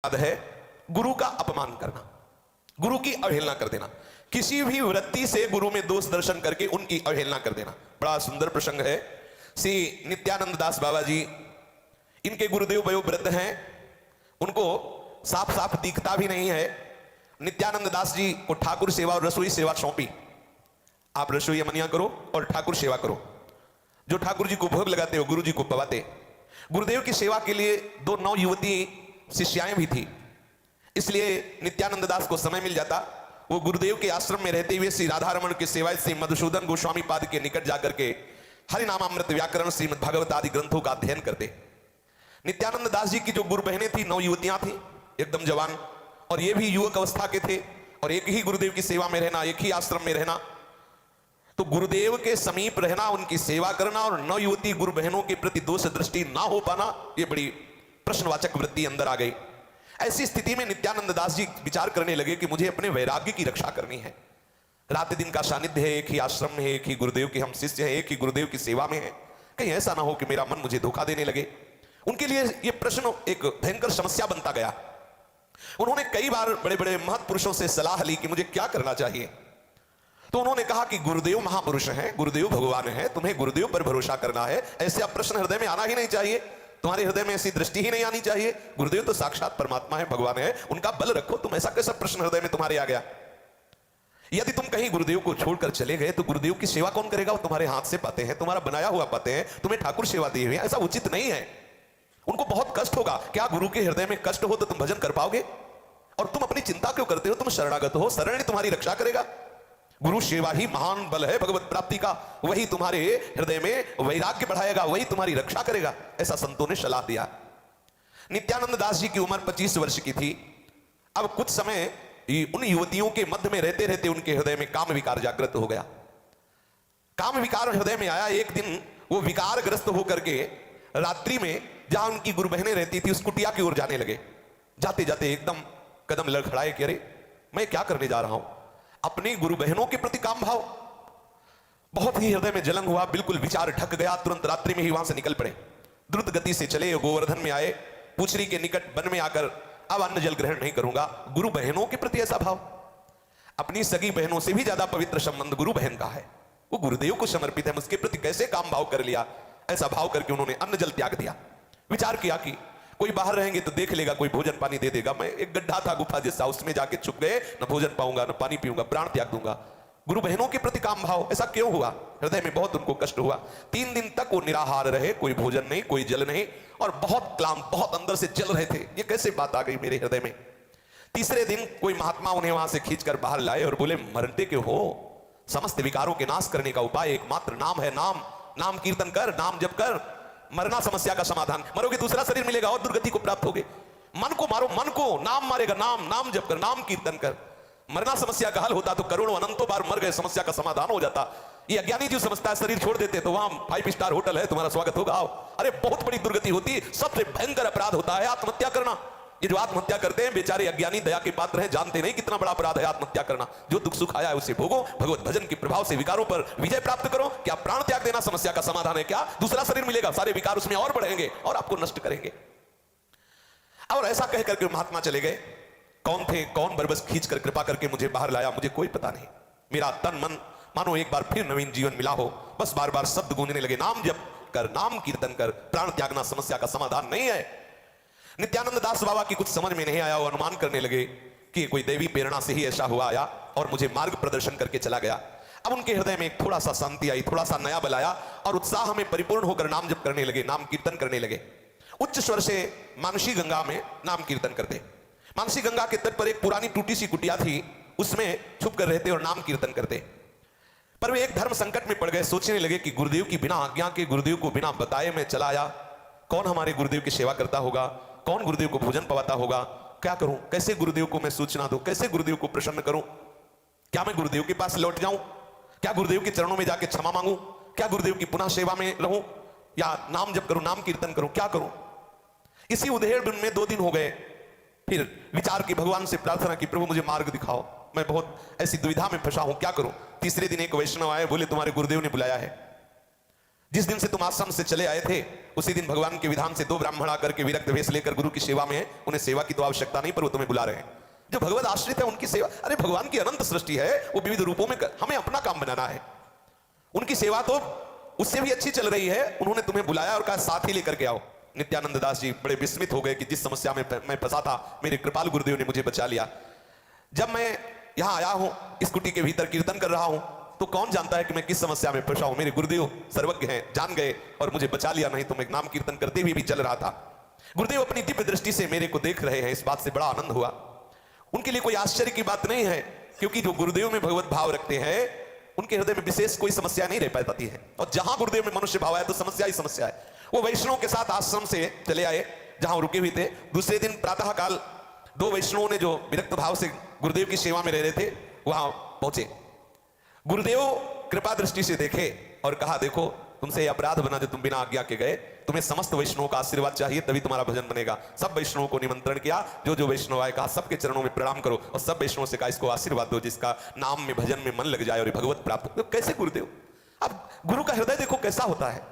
है गुरु का अपमान करना, गुरु की अवहेलना कर देना, किसी भी वृत्ति से गुरु में दोष दर्शन करके उनकी अवहेलना कर देना। बड़ा सुंदर प्रसंग है। श्री नित्यानंद दास बाबा जी, इनके गुरुदेव वयोवृद्ध हैं, उनको साफ साफ दिखता भी नहीं है। नित्यानंद दास जी को ठाकुर सेवा और रसोई सेवा सौंपी, आप रसोई मनिया करो और ठाकुर सेवा करो। जो ठाकुर जी को भोग लगाते हो गुरु जी को पवाते। गुरुदेव की सेवा के लिए दो नौ युवती शिष्याएं भी थी, इसलिए नित्यानंद दास को समय मिल जाता, वो गुरुदेव के आश्रम में रहते हुए श्री राधारमण की सेवा श्री मधुसूदन गोस्वामी पाद के निकट जाकर के हरिनामामृत व्याकरण श्रीमद् भागवत आदि ग्रंथों का अध्ययन करते। नित्यानंद दास जी की जो गुरु बहनें थी, नौ युवतियां थी, एकदम जवान, और ये भी युवक अवस्था के थे, और एक ही गुरुदेव की सेवा में रहना, एक ही आश्रम में रहना, तो गुरुदेव के समीप रहना, उनकी सेवा करना और नौ युवती गुरु बहनों के प्रति दोष दृष्टि ना हो पाना, ये बड़ी प्रश्नवाचक वृत्ति अंदर आ गई। ऐसी स्थिति में नित्यानंद दास जी विचार करने लगे कि मुझे अपने वैराग्य की रक्षा करनी है। रात दिन का सानिध्य है, एक ही आश्रम में, एक ही गुरुदेव के हम शिष्य हैं, एक ही गुरुदेव की सेवा में है, कहीं ऐसा ना हो कि मेरा मन मुझे धोखा देने लगे। उनके लिए यह प्रश्न एक भयंकर समस्या बनता गया। उन्होंने कई बार बड़े बड़े महत्पुरुषों से सलाह ली कि मुझे क्या करना चाहिए। तो उन्होंने कहा कि गुरुदेव महापुरुष हैं, गुरुदेव भगवान हैं, तुम्हें गुरुदेव पर भरोसा करना है। ऐसे अब प्रश्न हृदय में आना ही नहीं चाहिए, तुम्हारे हृदय में ऐसी दृष्टि ही नहीं आनी चाहिए। गुरुदेव तो साक्षात परमात्मा है, भगवान है, उनका बल रखो। तुम ऐसा कैसा प्रश्न हृदय में तुम्हारे आ गया? यदि तुम कहीं गुरुदेव को छोड़कर चले गए तो गुरुदेव की सेवा कौन करेगा? वो तुम्हारे हाथ से पाते हैं, तुम्हारा बनाया हुआ पाते हैं, तुम्हें ठाकुर सेवा दी हुई है, ऐसा उचित नहीं है। उनको बहुत कष्ट होगा। क्या गुरु के हृदय में कष्ट हो तो तुम भजन कर पाओगे? और तुम अपनी चिंता क्यों करते हो? तुम शरणागत हो, शरण ही तुम्हारी रक्षा करेगा। गुरु सेवा ही महान बल है भगवत प्राप्ति का, वही तुम्हारे हृदय में वैराग्य बढ़ाएगा, वही तुम्हारी रक्षा करेगा, ऐसा संतों ने सलाह दिया। नित्यानंद दास जी की उम्र 25 वर्ष की थी। अब कुछ समय उन युवतियों के मध्य में रहते रहते उनके हृदय में काम विकार जागृत हो गया। काम विकार हृदय में आया। एक दिन वो विकारग्रस्त होकर के रात्रि में जहां उनकी गुरु बहनें रहती थी, उस कुटिया की ओर जाने लगे। जाते जाते एकदम कदम लड़खड़ाए कि अरे मैं क्या करने जा रहा हूं। अपनी गुरु बहनों के प्रति काम भाव, बहुत ही हृदय में जलन हुआ, बिल्कुल विचार ढक गया। तुरंत रात्रि में ही वहां से निकल पड़े, द्रुत गति से चले, गोवर्धन में आए, पूछरी के निकट वन में आकर अब अन्न जल ग्रहण नहीं करूंगा। गुरु बहनों के प्रति ऐसा भाव, अपनी सगी बहनों से भी ज्यादा पवित्र संबंध गुरु बहन का है, वो गुरुदेव को समर्पित है, उसके प्रति कैसे काम भाव कर लिया। ऐसा भाव करके उन्होंने अन्न जल त्याग दिया। विचार किया कि कोई बाहर रहेंगे तो देख लेगा, कोई भोजन पानी दे देगा। मैं एक गड्ढा था गुफा जैसा, उसमें जाके छुप गए, न भोजन पाऊंगा न पानी पीऊंगा, प्राण त्याग दूंगा। गुरु बहनों के प्रति काम भाव, ऐसा क्यों हुआ? हृदय में बहुत उनको कष्ट हुआ। 3 दिन तक वो निराहार रहे, कोई भोजन नहीं, कोई जल नहीं, और बहुत क्लाम, बहुत अंदर से जल रहे थे। ये कैसे बात आ गई मेरे हृदय में? तीसरे दिन कोई महात्मा उन्हें वहां से खींचकर बाहर लाए और बोले, मरते क्यों हो? समस्त विकारों के नाश करने का उपाय एकमात्र नाम है। नाम नाम कीर्तन कर, नाम जप कर, मरना समस्या का समाधान। मरोगे दूसरा शरीर मिलेगा और दुर्गति को प्राप्त होगे। मन को मारो, मन को, नाम मारेगा, नाम नाम जप कर, नाम कीर्तन कर। मरना समस्या का हल होता तो करोड़ों अनंतों बार मर गए, समस्या का समाधान हो जाता। ये अज्ञानी जो समझता है शरीर छोड़ देते तो वहां 5 स्टार होटल है, तुम्हारा स्वागत होगा, आओ। अरे बहुत बड़ी दुर्गति होती। सबसे भयंकर अपराध होता है आत्महत्या करना। ये जो आत्महत्या करते हैं बेचारे अज्ञानी, दया के पात्र हैं, जानते नहीं कितना बड़ा अपराध है आत्महत्या करना। जो दुख सुख आया है उसे भोगो, भगवत भजन के प्रभाव से विकारों पर विजय प्राप्त करो। क्या प्राण त्याग देना समस्या का समाधान है? क्या दूसरा शरीर मिलेगा, सारे विकार उसमें और बढ़ेंगे और आपको नष्ट करेंगे। और ऐसा कह करके महात्मा चले गए। कौन थे, कौन बरबस खींच कर कृपा करके मुझे बाहर लाया, मुझे कोई पता नहीं। मेरा तन मन मानो एक बार फिर नवीन जीवन मिला हो। बस बार बार शब्द गूंजने लगे, नाम जप कर, नाम कीर्तन कर, प्राण त्यागना समस्या का समाधान नहीं है। नित्यानंद दास बाबा की कुछ समझ में नहीं आया। वो अनुमान करने लगे कि कोई देवी प्रेरणा से ही ऐसा हुआ आया और मुझे मार्ग प्रदर्शन करके चला गया। अब उनके हृदय में थोड़ा सा शांति आई, थोड़ा सा नया बल आया और उत्साह में परिपूर्ण होकर नाम जप करने लगे, नाम कीर्तन करने लगे। उच्च स्वर से मानसी गंगा में नाम कीर्तन करते। मानसी गंगा के तट पर एक पुरानी टूटी सी कुटिया थी, उसमें छुप कर रहते और नाम कीर्तन करते। पर वे एक धर्म संकट में पड़ गए। सोचने लगे कि गुरुदेव की बिना आज्ञा के, गुरुदेव को बिना बताए मैं चला आया, कौन हमारे गुरुदेव की सेवा करता होगा, कौन गुरुदेव को भोजन पवाता होगा, क्या करूं, कैसे गुरुदेव को मैं सूचना दूं, कैसे गुरुदेव को प्रसन्न करूं? क्या मैं गुरुदेव के पास लौट जाऊं? क्या गुरुदेव के चरणों में जाके क्षमा मांगूं? क्या गुरुदेव की पुनः सेवा में रहूं, या नाम जप करूं, नाम कीर्तन करूं, क्या करूं? इसी उधेड़ में 2 दिन हो गए। फिर विचार की भगवान से प्रार्थना की, प्रभु मुझे मार्ग दिखाओ, मैं बहुत ऐसी दुविधा में फंसा हूं, क्या करूं? तीसरे दिन एक वैष्णव आए, बोले तुम्हारे गुरुदेव ने बुलाया है। जिस दिन से तुम आश्रम से चले आए थे उसी दिन भगवान के विधान से 2 ब्राह्मण आकर के विरक्त वेश लेकर गुरु की सेवा में है। उन्हें सेवा की तो आवश्यकता नहीं, पर वो तुम्हें बुला रहे हैं। जो भगवत आश्रित है उनकी सेवा, अरे भगवान की अनंत सृष्टि है, वो विविध रूपों में हमें अपना काम बनाना है। उनकी सेवा तो उससे भी अच्छी चल रही है। उन्होंने तुम्हें बुलाया और कहा साथ ही लेकर के आओ। नित्यानंद दास जी बड़े विस्मित हो गए कि जिस समस्या में मैं फंसा था मेरे कृपाल गुरुदेव ने मुझे बचा लिया। जब मैं यहां आया हूं, इस कुटी के भीतर कीर्तन कर रहा हूं, तो कौन जानता है कि मैं किस समस्या में फंसा हूं। मेरे गुरुदेव सर्वज्ञ हैं, जान गए और मुझे बचा लिया, नहीं तो मैं नाम कीर्तन करते हुए भी चल रहा था। गुरुदेव अपनी दिव्य दृष्टि से मेरे को देख रहे हैं, इस बात से बड़ा आनंद हुआ। उनके लिए कोई आश्चर्य की बात नहीं है, क्योंकि जो गुरुदेव में भगवत भाव रखते हैं उनके हृदय में विशेष कोई समस्या नहीं रह पाती है। और जहां गुरुदेव में मनुष्य भाव है तो समस्या ही समस्या है। वो वैष्णव के साथ आश्रम से चले आए जहां रुके हुए थे। दूसरे दिन प्रातः काल 2 वैष्णवों ने जो विरक्त भाव से गुरुदेव की सेवा में रह रहे थे वहां पहुंचे। गुरुदेव कृपा दृष्टि से देखे और कहा, देखो तुमसे अपराध बना जो तुम बिना आज्ञा के गए, तुम्हें समस्त वैष्णवों का आशीर्वाद चाहिए तभी तुम्हारा भजन बनेगा। सब वैष्णवों को निमंत्रण किया, जो वैष्णव आए कहा सबके चरणों में प्रणाम करो और सब वैष्णवों से कहा इसको आशीर्वाद दो जिसका नाम में भजन में मन लग जाए और भगवत प्राप्त हो। तो कैसे गुरुदेव, अब गुरु का हृदय देखो कैसा होता है।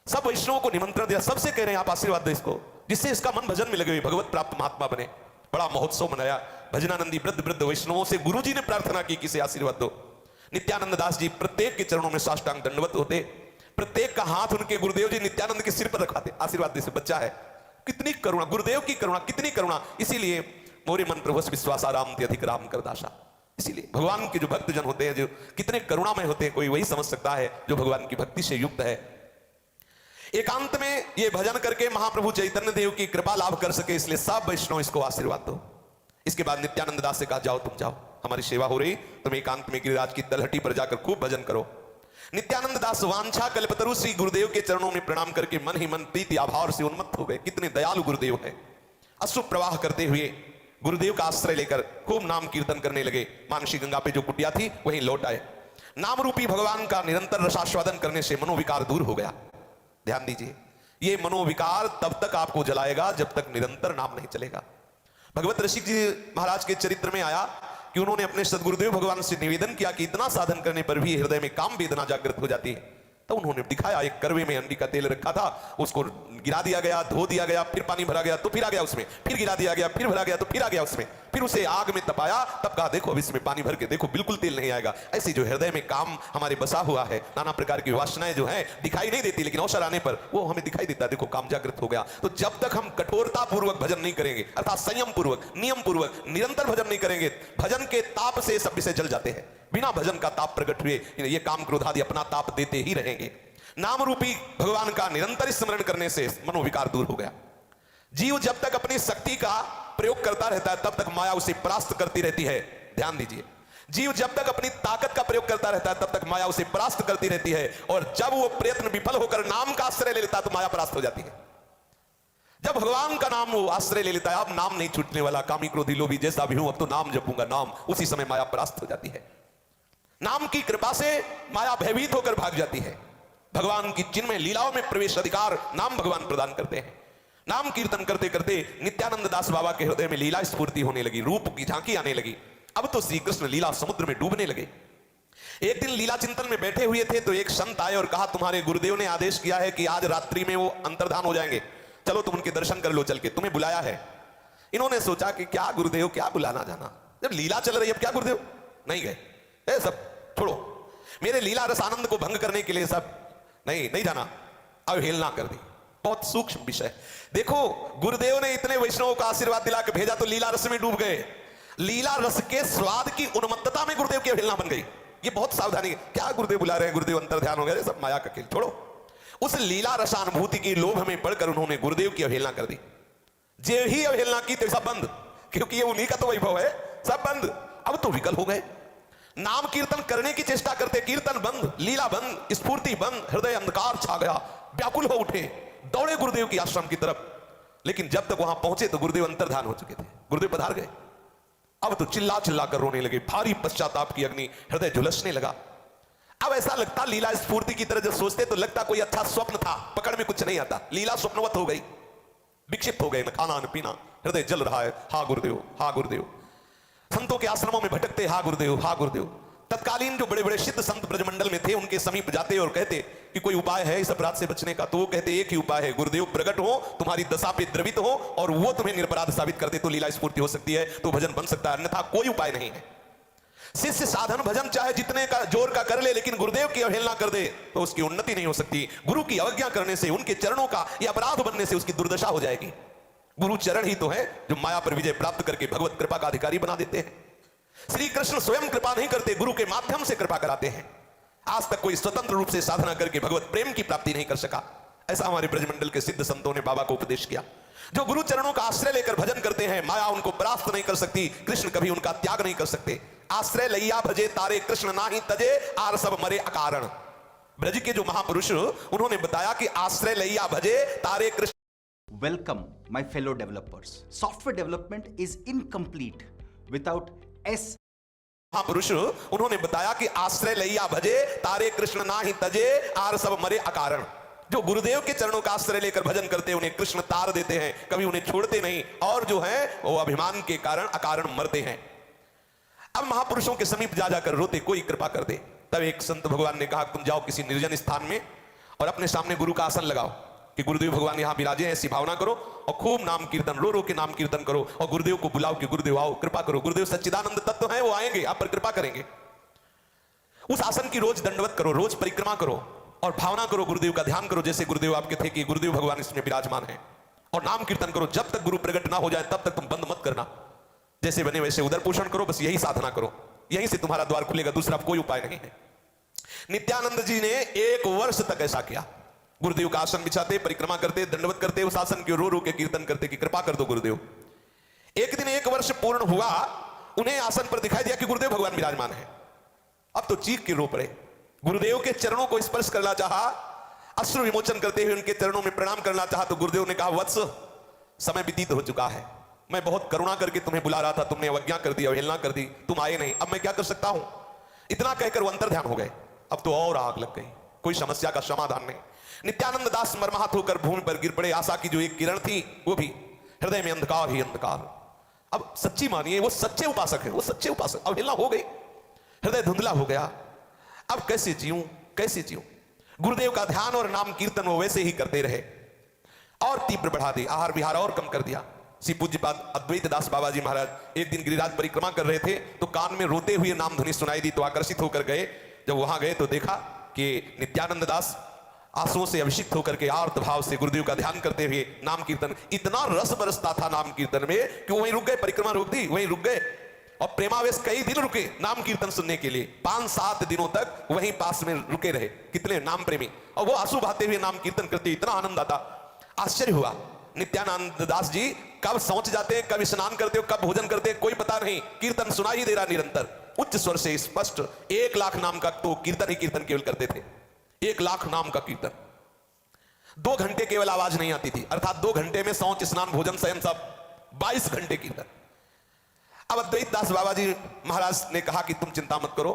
सब वैष्णवों को निमंत्रण दिया, सबसे कह रहे हैं आप आशीर्वाद दो इसको, जिससे इसका मन भजन में लगे हुए भगवत प्राप्त महात्मा बने। बड़ा महोत्सव मनाया। भजनानंदी वृद्ध वैष्णवों से गुरु जी ने प्रार्थना की किसे आशीर्वाद दो। नित्यानंद दास जी प्रत्येक के चरणों में साष्टांग दंडवत होते, प्रत्येक का हाथ उनके गुरुदेव जी नित्यानंद के सिर पर रखवाते, आशीर्वाद दे से बच्चा है। कितनी करुणा, गुरुदेव की करुणा, कितनी करुणा। इसीलिए मोरे मन प्रभु विश्वास आराम अधिक राम कर दासा। इसीलिए भगवान के जो भक्तजन होते हैं जो कितने करुणामय होते हैं, कोई वही समझ सकता है जो भगवान की भक्ति से युक्त है। एकांत में ये भजन करके महाप्रभु चैतन्य देव की कृपा लाभ कर सके, इसलिए सब वैष्णव इसको आशीर्वाद दो। इसके बाद नित्यानंद दास से कहा, जाओ तुम जाओ, हमारी सेवा हो रही, तुम एकांत में गिरिराज की तलहटी पर जाकर खूब भजन करो। नित्यानंद दास वांछा कल्पतरु श्री गुरुदेव के चरणों में प्रणाम करके मन ही मन प्रीति आभार से उन्मत्त हो गए। कितने दयालु गुरुदेव हैं। अश्रु प्रवाह करते हुए गुरुदेव का आश्रय लेकर खूब नाम कीर्तन करने लगे। मानसी गंगा पे जो कुटिया थी वहीं लौट आए। नाम रूपी भगवान का निरंतर रसास्वादन करने से मनोविकार दूर हो गया। ध्यान दीजिए, ये मनोविकार तब तक आपको जलाएगा जब तक निरंतर नाम नहीं चलेगा। भगवत रसिक जी महाराज के चरित्र में आया कि उन्होंने अपने सदगुरुदेव भगवान से निवेदन किया कि इतना साधन करने पर भी हृदय में काम वेदना जागृत हो जाती है। तो उन्होंने दिखाया, एक करवे में अंडी का तेल रखा था, उसको गिरा दिया गया, धो दिया गया, फिर पानी भरा गया तो फिर आ गया उसमें, फिर गिरा दिया गया, फिर भरा गया तो फिर आ गया उसमें, फिर उसे आग में तपाया, तब कहा देखो अब इसमें पानी भर के देखो बिल्कुल तेल नहीं आएगा। ऐसे जो हृदय में काम हमारे बसा हुआ है, नाना प्रकार की वासनाएं जो है दिखाई नहीं देती, लेकिन अवसर आने पर वो हमें दिखाई देता है, देखो काम जागृत हो गया। तो जब तक हम कठोरता पूर्वक भजन नहीं करेंगे, अर्थात संयम पूर्वक नियम पूर्वक निरंतर भजन नहीं करेंगे, भजन के ताप से सब विषय जल जाते हैं। बिना भजन का ताप प्रकट हुए ये काम क्रोध आदि अपना ताप देते ही रहेंगे। नाम रूपी भगवान का निरंतर स्मरण करने से मनोविकार दूर हो गया। जीव जब तक अपनी शक्ति का प्रयोग करता रहता है तब तक माया उसे परास्त करती रहती है। ध्यान दीजिए, जीव जब तक अपनी ताकत का प्रयोग करता रहता है तब तक माया उसे परास्त करती रहती है, और जब वो प्रयत्न विफल होकर नाम का आश्रय ले लेता है तो माया परास्त हो जाती है। जब भगवान का नाम वो आश्रय ले लेता है, अब नाम नहीं छूटने वाला, कामी क्रोधी लोभी जैसा भी हूं अब तो नाम जपूंगा नाम, उसी समय माया परास्त हो जाती है। नाम की कृपा से माया भयभीत होकर भाग जाती है। भगवान की चिन्मय लीलाओं में प्रवेश अधिकार नाम भगवान प्रदान करते हैं। नाम कीर्तन करते करते नित्यानंद दास बाबा के हृदय में लीला स्फूर्ति होने लगी, रूप की झांकी आने लगी। अब तो श्री कृष्ण लीला समुद्र में डूबने लगे। एक दिन लीला चिंतन में बैठे हुए थे तो एक संत आए और कहा, तुम्हारे गुरुदेव ने आदेश किया है कि आज रात्रि में वो अंतर्धान हो जाएंगे, चलो तुम उनके दर्शन कर लो, चल के तुम्हें बुलाया है। इन्होंने सोचा कि क्या गुरुदेव, क्या बुलाना जाना, जब लीला चल रही है अब क्या गुरुदेव, नहीं गए, सब छोड़ो, मेरे लीला रस आनंद को भंग करने के लिए सब नहीं जाना, अवहेलना कर दी। बहुत सूक्ष्म विषय। देखो गुरुदेव ने इतने वैष्णवों का आशीर्वाद दिला के भेजा तो लीला रस में डूब गए। लीला रस के स्वाद की उन्मत्तता में गुरुदेव की अवहेलना बन गई। ये बहुत सावधानी, क्या गुरुदेव बुला रहे हैं, गुरुदेव अंतर्ध्यान हो गए, सब माया का खेल, छोड़ो। उस लीला रसानुभूति की लोभ में पड़कर उन्होंने गुरुदेव की अवहेलना कर दी। जे ही अवहेलना की तो सब बंद, क्योंकि ये उन्हीं का तो वैभव है, सब बंद। अब तो विकल हो गए। नाम कीर्तन करने की चेष्टा करते, कीर्तन बंद, लीला बंद, स्फूर्ति बंद, हृदय अंधकार छा गया, व्याकुल हो उठे, दौड़े गुरुदेव की आश्रम की तरफ। लेकिन जब तक वहां पहुंचे तो गुरुदेव अंतर्धान हो चुके थे, गुरुदेव पधार गए। अब तो चिल्ला चिल्ला कर रोने लगे, भारी पश्चाताप की अग्नि, हृदय झुलसने लगा। अब ऐसा लगता, लीला स्फूर्ति की तरह जब सोचते तो लगता कोई अच्छा स्वप्न था, पकड़ में कुछ नहीं आता, लीला स्वप्नवत हो गई, विक्षिप्त हो गए, न खाना न पीना, हृदय जल रहा है, हा गुरुदेव, हा गुरुदेव। संतों के आश्रमों में भटकते, हा गुरुदेव, हा गुरुदेव। तत्कालीन जो बड़े बड़े सिद्ध संत ब्रजमंडल में थे उनके समीप जाते और कहते कि कोई उपाय है इस अपराध से बचने का, तो वो कहते एक ही उपाय है, गुरुदेव प्रकट हो, तुम्हारी दशा पे द्रवित हो और वो तुम्हें निरपराध साबित करते तो लीला स्फूर्ति हो सकती है, तो भजन बन सकता है, अन्यथा कोई उपाय नहीं है। शिष्य साधन भजन चाहे जितने का जोर का कर ले, लेकिन गुरुदेव की अवहेलना कर दे तो उसकी उन्नति नहीं हो सकती। गुरु की अवज्ञा करने से, उनके चरणों का यह अपराध बनने से उसकी दुर्दशा हो जाएगी। गुरु चरण ही तो है जो माया पर विजय प्राप्त करके भगवत कृपा का अधिकारी बना देते हैं। श्री कृष्ण स्वयं कृपा नहीं करते, गुरु के माध्यम से कृपा कराते हैं। आज तक कोई स्वतंत्र रूप से साधना करके भगवत प्रेम की प्राप्ति नहीं कर सका। ऐसा हमारे ब्रजमंडल के सिद्ध संतों ने बाबा को उपदेश किया। जो गुरु चरणों का आश्रय लेकर भजन करते हैं, माया उनको परास्त नहीं कर सकती, कृष्ण कभी उनका त्याग नहीं कर सकते। आश्रय लैया भजे तारे कृष्ण नाही तजे, आर सब मरे अकारण। ब्रज के जो महापुरुष उन्होंने बताया कि आश्रय लैया भजे तारे Krishna. Welcome, my fellow developers. Software development is incomplete without S. महापुरुष उन्होंने बताया कि आश्रय लैया भजे तारे कृष्ण नाही तजे, आर सब मरे अकारण। जो गुरुदेव के चरणों का आश्रय लेकर भजन करते हैं उन्हें कृष्ण तार देते हैं, कभी उन्हें छोड़ते नहीं, और जो है वो अभिमान के कारण अकारण मरते हैं। अब महापुरुषों के समीप जा जाकर रोते, कोई कृपा कर दे। तब एक संत भगवान ने कहा तुम जाओ किसी निर्जन स्थान में और अपने सामने गुरु का आसन लगाओ कि गुरुदेव भगवान यहां विराजे, ऐसी भावना करो और खूब नाम कीर्तन, रो रो के नाम कीर्तन करो और गुरुदेव को बुलाओ कि गुरुदेव आओ कृपा करो। गुरुदेव सच्चिदानंद तत्व हैं, वो आएंगे, आप पर कृपा करेंगे। उस आसन की रोज दंडवत करो, रोज परिक्रमा करो और भावना करो, गुरुदेव का ध्यान करो जैसे गुरुदेव आपके थे कि गुरुदेव भगवान इसमें विराजमान है, और नाम कीर्तन करो। जब तक गुरु प्रकट ना हो जाए तब तक तुम बंद मत करना, जैसे बने वैसे उदर पोषण करो, बस यही साधना करो, यहीं से तुम्हारा द्वार खुलेगा, दूसरा कोई उपाय नहीं है। नित्यानंद जी ने 1 वर्ष तक ऐसा किया। गुरुदेव का आसन बिछाते, परिक्रमा करते, दंडवत करते, उस आसन की रो रो के कीर्तन करते कि कृपा कर दो गुरुदेव। एक दिन 1 वर्ष पूर्ण हुआ, उन्हें आसन पर दिखाई दिया कि गुरुदेव भगवान विराजमान है। अब तो चीख के रो पड़े, गुरुदेव के चरणों को स्पर्श करना चाहा, अश्रु विमोचन करते हुए उनके चरणों में प्रणाम करना चाहा, तो गुरुदेव ने कहा वत्स, समय व्यतीत हो चुका है, मैं बहुत करुणा करके तुम्हें बुला रहा था, तुमने अवज्ञा कर दी, अवहेलना कर दी, तुम आए नहीं, अब मैं क्या कर सकता हूं। इतना कहकर वो अंतर ध्यान हो गए। अब तो और आग लग गई, कोई समस्या का समाधान नहीं। नित्यानंद दास मर्माहत होकर भूमि पर गिर पड़े। आशा की जो एक किरण थी वो भी, हृदय में अंधकार ही अंधकार। अब सच्ची मानिए वो सच्चे उपासक है, वो सच्चे उपासक, अवहेलना हो गई, हृदय धुंधला हो गया। अब कैसे जीऊं, कैसे जीऊं। गुरुदेव का ध्यान और नाम कीर्तन वो वैसे ही करते रहे और तीव्र बढ़ा दी, आहार विहार और कम कर दिया। श्री पूज्यपाद अद्वैत दास बाबा जी महाराज एक दिन गिरिराज परिक्रमा कर रहे थे तो कान में रोते हुए नाम ध्वनि सुनाई दी, तो आकर्षित होकर गए। जब वहां गए तो देखा कि नित्यानंद दास आंसुओं से अभिषिक्त होकर के आर्त भाव से गुरुदेव का ध्यान करते हुए नाम कीर्तन, इतना रस बरसता था नाम कीर्तन में कि वहीं रुक गए, परिक्रमा रोक दी, वहीं रुक गए और प्रेमावेश कई दिन रुके नाम कीर्तन सुनने के लिए। 5-7 दिनों तक वहीं पास में रुके रहे कितने नाम प्रेमी, और वो आंसू बहाते हुए नाम कीर्तन करते, इतना आनंद आता। आश्चर्य हुआ, नित्यानंद दास जी कब सोच जाते हैं, कब स्नान करते हो, कब भोजन करते हैं, कोई पता नहीं, कीर्तन सुना ही दे रहा निरंतर, उच्च स्वर से स्पष्ट। 1 लाख नाम का तो कीर्तन ही कीर्तन केवल करते थे, 1 लाख नाम का कीर्तन। 2 घंटे केवल आवाज नहीं आती थी, अर्थात 2 घंटे में शौच स्नान भोजन शयन सब, 22 घंटे कीर्तन। अब अद्वैत दास बाबा जी महाराज ने कहा कि तुम चिंता मत करो,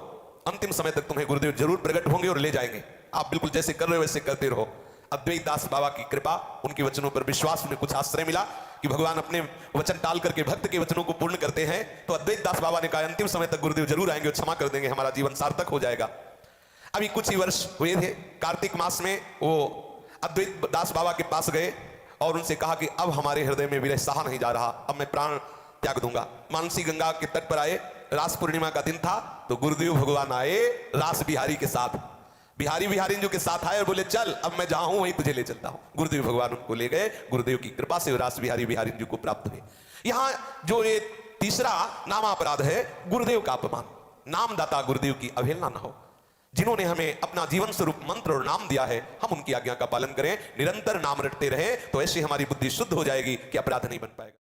अंतिम समय तक तुम्हें गुरुदेव जरूर प्रकट होंगे और ले जाएंगे, आप बिल्कुल जैसे कर रहे हो वैसे करते रहो। अद्वैत दास बाबा की कृपा, उनके वचनों पर विश्वास, उन्हें कुछ आश्रय मिला कि भगवान अपने वचन टाल करके भक्त के वचनों को पूर्ण करते हैं। तो अद्वैत दास बाबा ने कहा अंतिम समय तक गुरुदेव जरूर आएंगे और क्षमा कर देंगे, हमारा जीवन सार्थक हो जाएगा। अभी कुछ ही वर्ष हुए थे, कार्तिक मास में वो अद्वैत दास बाबा के पास गए और उनसे कहा कि अब हमारे हृदय में विरह सहा नहीं जा रहा, अब मैं प्राण त्याग दूंगा। मानसी गंगा के तट पर आए, रास पूर्णिमा का दिन था, तो गुरुदेव भगवान आए रास बिहारी के साथ, बिहारी जो के साथ आए और बोले चल अब मैं जहां हूं वहीं तुझे ले चलता हूं। गुरुदेव भगवान उनको ले गए, गुरुदेव की कृपा से रास बिहारी जी को प्राप्त हुए। यहां जो ये तीसरा नामापराध है, गुरुदेव का अपमान, नामदाता गुरुदेव की अवहेलना न हो। जिन्होंने हमें अपना जीवन स्वरूप मंत्र और नाम दिया है, हम उनकी आज्ञा का पालन करें, निरंतर नाम रटते रहें, तो ऐसे हमारी बुद्धि शुद्ध हो जाएगी कि अपराध नहीं बन पाएगा।